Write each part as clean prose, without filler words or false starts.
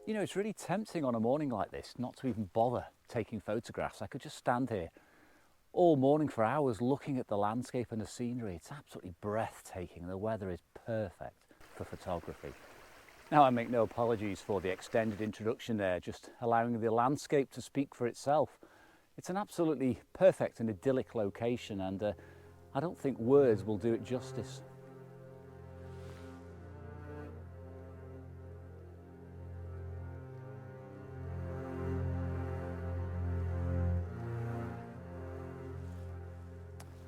You know, it's really tempting on a morning like this not to even bother taking photographs. I could just stand here all morning for hours looking at the landscape and the scenery. It's absolutely breathtaking. The weather is perfect for photography. Now, I make no apologies for the extended introduction there, just allowing the landscape to speak for itself. It's an absolutely perfect and idyllic location, and I don't think words will do it justice.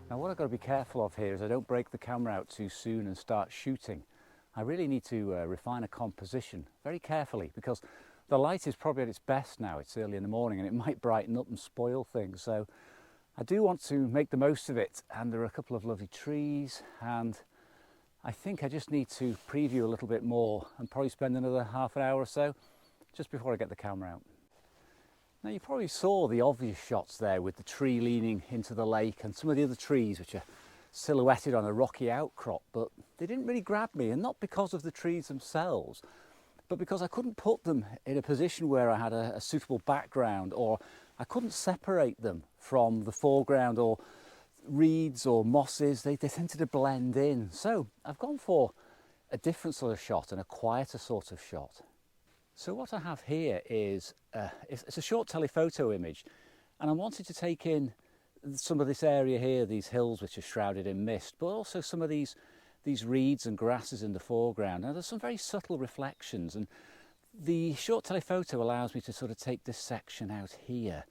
Now, what I've got to be careful of here is I don't break the camera out too soon and start shooting. I really need to refine a composition very carefully, because the light is probably at its best now. It's early in the morning and it might brighten up and spoil things. So I do want to make the most of it, and there are a couple of lovely trees, and I think I just need to preview a little bit more and probably spend another half an hour or so just before I get the camera out. Now, you probably saw the obvious shots there with the tree leaning into the lake and some of the other trees which are silhouetted on a rocky outcrop, but they didn't really grab me, and not because of the trees themselves, but because I couldn't put them in a position where I had a suitable background, or I couldn't separate them from the foreground or reeds or mosses. They tended to blend in. So I've gone for a different sort of shot and a quieter sort of shot. So what I have here is it's a short telephoto image, and I wanted to take in some of this area here, these hills which are shrouded in mist, but also some of these reeds and grasses in the foreground. Now, there's some very subtle reflections, and the short telephoto allows me to sort of take this section out here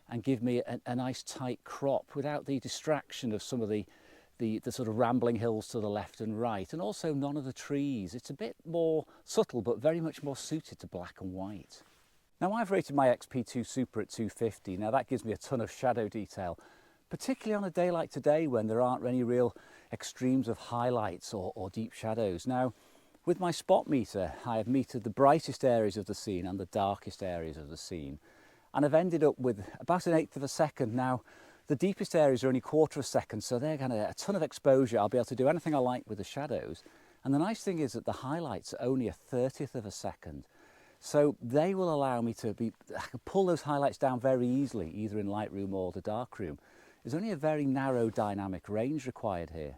and give me a nice tight crop without the distraction of some of the sort of rambling hills to the left and right, and also none of the trees. It's a bit more subtle, but very much more suited to black and white. Now, I've rated my XP2 Super at 250. Now, that gives me a ton of shadow detail, particularly on a day like today when there aren't any real extremes of highlights or deep shadows. Now, with my spot meter, I have metered the brightest areas of the scene and the darkest areas of the scene, and I've ended up with about 1/8 of a second. Now, the deepest areas are only 1/4 of a second, so they're going to a ton of exposure. I'll be able to do anything I like with the shadows. And the nice thing is that the highlights are only 1/30 of a second. So they will allow me I can pull those highlights down very easily, either in Lightroom or the darkroom. There's only a very narrow dynamic range required here.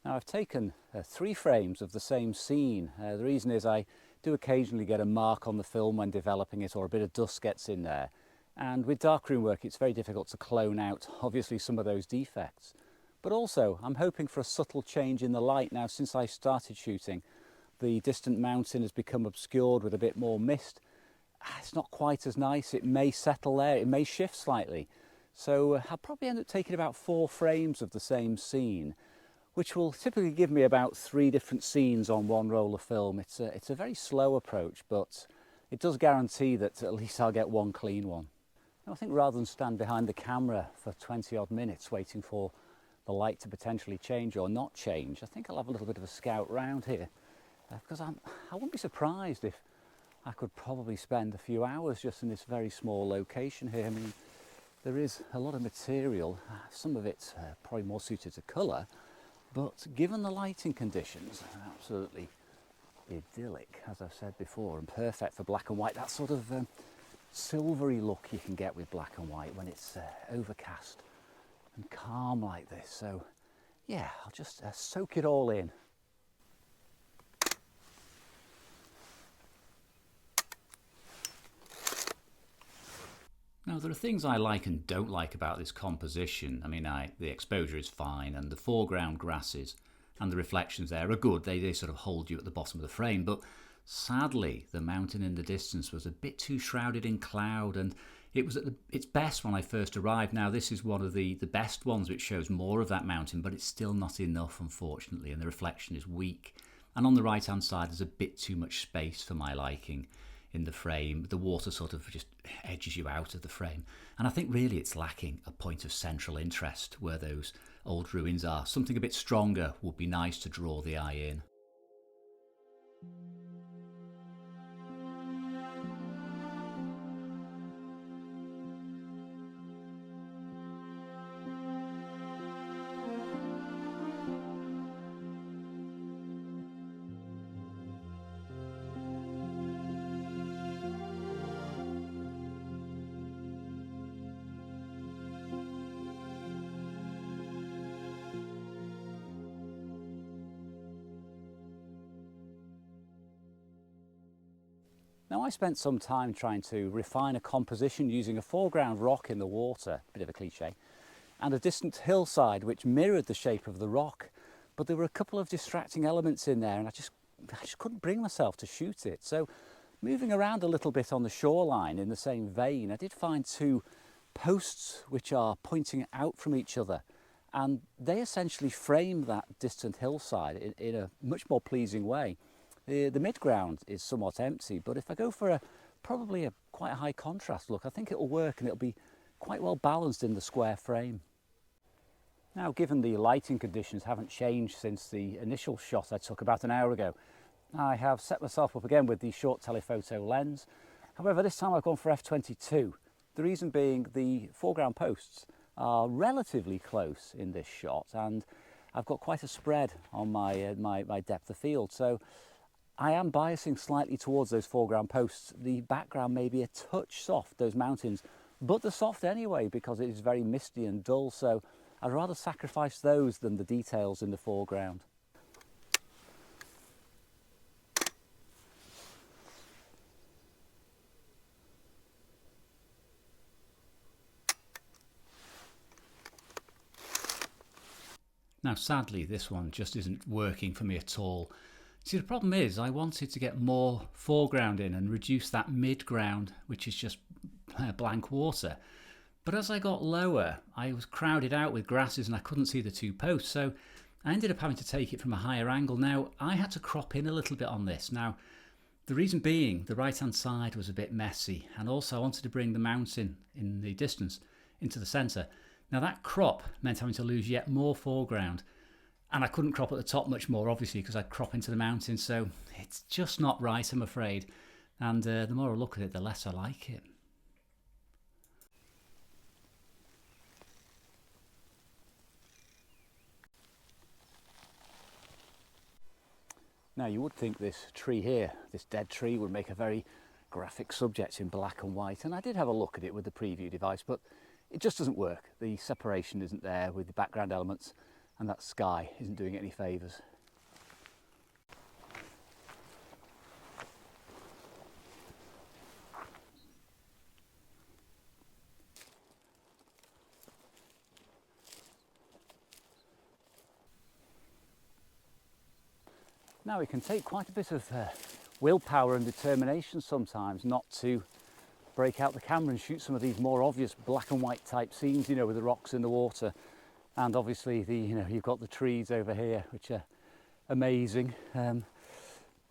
Now, I've taken 3 frames of the same scene. The reason is I do occasionally get a mark on the film when developing it, or a bit of dust gets in there. And with darkroom work, it's very difficult to clone out, obviously, some of those defects. But also, I'm hoping for a subtle change in the light. Now, since I started shooting, the distant mountain has become obscured with a bit more mist. It's not quite as nice. It may settle there. It may shift slightly. So I'll probably end up taking about 4 frames of the same scene, which will typically give me about 3 different scenes on one roll of film. It's a very slow approach, but it does guarantee that at least I'll get one clean one. I think rather than stand behind the camera for 20 odd minutes waiting for the light to potentially change or not change, I think I'll have a little bit of a scout round here, because I wouldn't be surprised if I could probably spend a few hours just in this very small location here. I mean, there is a lot of material, some of it's probably more suited to colour, but given the lighting conditions, absolutely idyllic, as I've said before, and perfect for black and white. That sort of silvery look you can get with black and white when it's overcast and calm like this. So yeah, I'll just soak it all in. Now, there are things I like and don't like about this composition. I mean, the exposure is fine, and the foreground grasses and the reflections there are good. They sort of hold you at the bottom of the frame, but sadly, the mountain in the distance was a bit too shrouded in cloud, and it was at its best when I first arrived. Now, this is one of the best ones, which shows more of that mountain, but it's still not enough, unfortunately, and the reflection is weak. And on the right-hand side, there's a bit too much space for my liking in the frame. The water sort of just edges you out of the frame. And I think really it's lacking a point of central interest where those old ruins are. Something a bit stronger would be nice to draw the eye in. I spent some time trying to refine a composition using a foreground rock in the water, bit of a cliche, and a distant hillside which mirrored the shape of the rock. But there were a couple of distracting elements in there and I just couldn't bring myself to shoot it. So moving around a little bit on the shoreline in the same vein, I did find two posts which are pointing out from each other, and they essentially frame that distant hillside in a much more pleasing way. The midground is somewhat empty, but if I go for probably a quite a high contrast look, I think it'll work and it'll be quite well balanced in the square frame. Now, given the lighting conditions haven't changed since the initial shot I took about an hour ago, I have set myself up again with the short telephoto lens. However, this time I've gone for f/22. The reason being the foreground posts are relatively close in this shot, and I've got quite a spread on my depth of field, so I am biasing slightly towards those foreground posts. The background may be a touch soft, those mountains, but they're soft anyway because it is very misty and dull, so I'd rather sacrifice those than the details in the foreground. Now sadly this one just isn't working for me at all. See, the problem is I wanted to get more foreground in and reduce that mid-ground, which is just blank water. But as I got lower, I was crowded out with grasses and I couldn't see the two posts, so I ended up having to take it from a higher angle. Now, I had to crop in a little bit on this. Now, the reason being, the right-hand side was a bit messy, and also I wanted to bring the mountain in the distance into the centre. Now, that crop meant having to lose yet more foreground, and I couldn't crop at the top much more, obviously, because I'd crop into the mountain, so it's just not right, I'm afraid. And the more I look at it, the less I like it. Now, you would think this tree here, this dead tree, would make a very graphic subject in black and white, and I did have a look at it with the preview device, but it just doesn't work. The separation isn't there with the background elements, and that sky isn't doing it any favours. Now, it can take quite a bit of willpower and determination sometimes not to break out the camera and shoot some of these more obvious black and white type scenes, you know, with the rocks in the water. And obviously you've got the trees over here, which are amazing,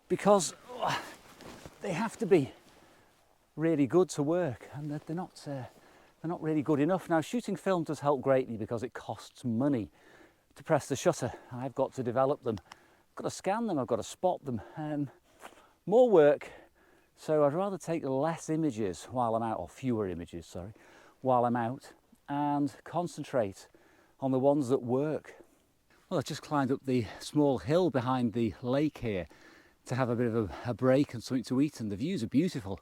because they have to be really good to work, and they're not really good enough. Now, shooting film does help greatly because it costs money to press the shutter. I've got to develop them. I've got to scan them, I've got to spot them. More work, so I'd rather take less images while I'm out, or fewer images, sorry, while I'm out, and concentrate on the ones that work. Well, I've just climbed up the small hill behind the lake here to have a bit of a break and something to eat, and the views are beautiful.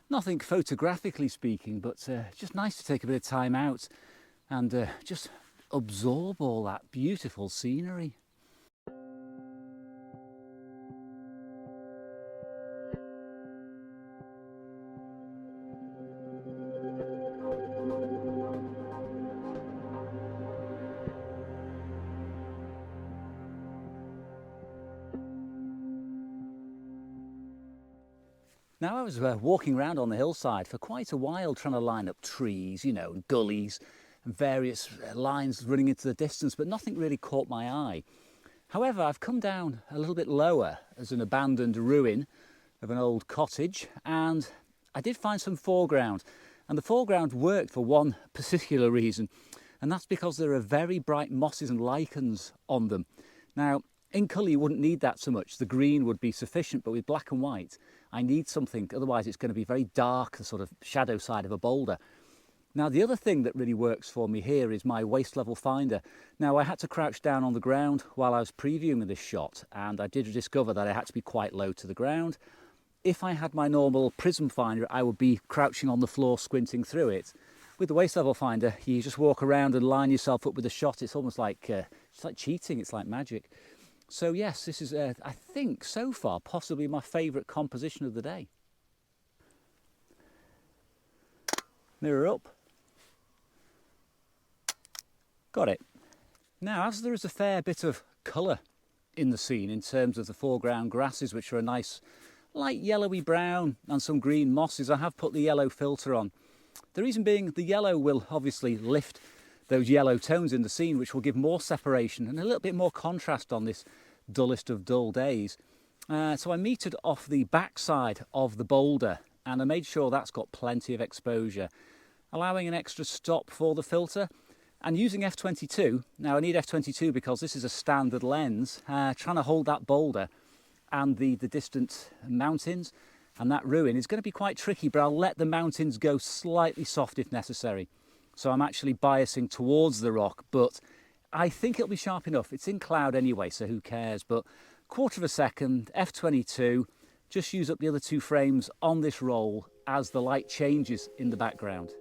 Nothing photographically speaking, but just nice to take a bit of time out and just absorb all that beautiful scenery. Now, I was walking around on the hillside for quite a while trying to line up trees, you know, gullies and various lines running into the distance, but nothing really caught my eye. However, I've come down a little bit lower as an abandoned ruin of an old cottage, and I did find some foreground. And the foreground worked for one particular reason, and that's because there are very bright mosses and lichens on them. Now, in colour you wouldn't need that so much, the green would be sufficient, but with black and white I need something, otherwise it's going to be very dark, the sort of shadow side of a boulder. Now, the other thing that really works for me here is my waist level finder. Now, I had to crouch down on the ground while I was previewing this shot, and I did discover that I had to be quite low to the ground. If I had my normal prism finder, I would be crouching on the floor squinting through it. With the waist level finder, you just walk around and line yourself up with a shot. It's almost like cheating, it's like magic. So yes, this is, I think, so far, possibly my favourite composition of the day. Mirror up. Got it. Now, as there is a fair bit of colour in the scene in terms of the foreground grasses, which are a nice light yellowy brown, and some green mosses, I have put the yellow filter on. The reason being, the yellow will obviously lift those yellow tones in the scene, which will give more separation and a little bit more contrast on this dullest of dull days. So I metered off the backside of the boulder and I made sure that's got plenty of exposure, allowing an extra stop for the filter. And using f/22, now I need f/22 because this is a standard lens, trying to hold that boulder and the distant mountains and that ruin is going to be quite tricky, but I'll let the mountains go slightly soft if necessary. So I'm actually biasing towards the rock, but I think it'll be sharp enough. It's in cloud anyway, so who cares? But 1/4 of a second, f/22, just use up the other 2 frames on this roll as the light changes in the background.